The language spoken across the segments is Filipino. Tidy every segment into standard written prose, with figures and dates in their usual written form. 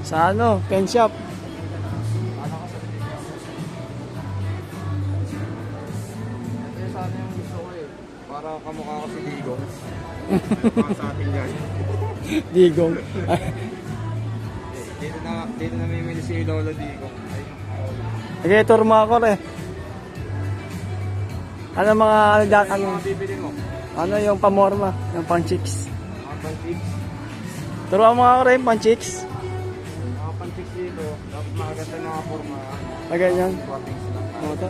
Sa ano? Pen shop. Ito sana yung gusto ko eh. Para kamukha ko si Digong. Para sa atin guys. Digong. Dito na mimili si Lolo Digong. Okay, tour mo ako rin. Ano mga Ano mga bibili mo? ano yung pamorma, yung pang chicks. Mga pan-chicks. Turuan mo ako rin, pang chicks. Mga pan-chicks dito. Dapat makaganda ng mga forma. Na ganyan. Swappings lang. Ito.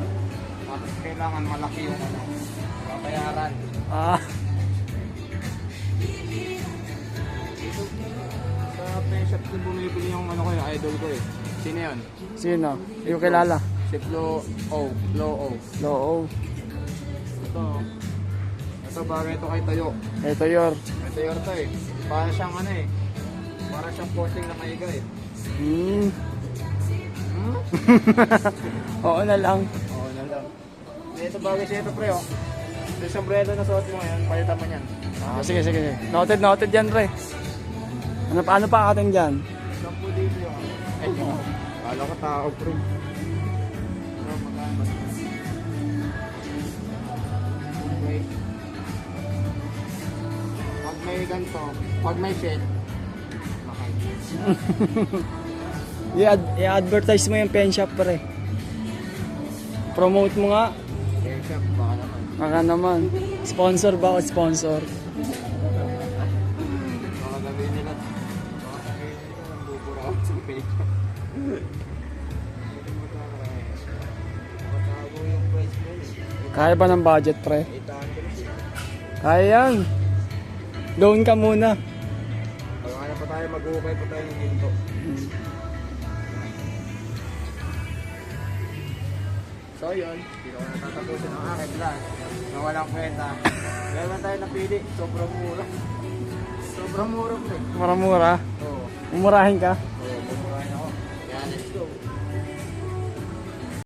Tapos kailangan malaki yung ano. Babayaran. Ah, Dito sa pen shop din bumibili yung ano ko yung idol ko eh. Sino yun? sino? Hindi ko kilala. Si Flo O. Loo. Ito bagay ito kay Tayo. Ito yor. May Tayo to eh. Para siyang ano eh. Para siyang posting na maiga eh. Hmm. Oo na lang. Oo na lang. Ito bagay siya ito pre oh. Yung sombrero na suot mo ngayon, palitan mo yan. Ah, sige. Noted yan, pre. Ano pa ating dyan? Sampu dito yung ay yung kala ko tao pre. Ano magkano? Okay. Pag may ganito, pag may shade, makay. I-advertise mo yung pen shop, pre. Promote mo nga. Pen shop, baka naman. Baka naman. Sponsor ba o sponsor? Baka sabihin nila, nambubura ako sa pen shop. Matago yung price mo eh. Kaya ba ng budget, pre? 800. Kaya yan. Loan ka muna. Pag pa tayo, mag-ukay pa tayo ng ginto. So yun, hindi ko na tatapusin ang aking vlog na walang kwenta. Meron tayo napili, sobrang mura. Sobrang mura pre. Mura-mura. Oo. Umurahin ka.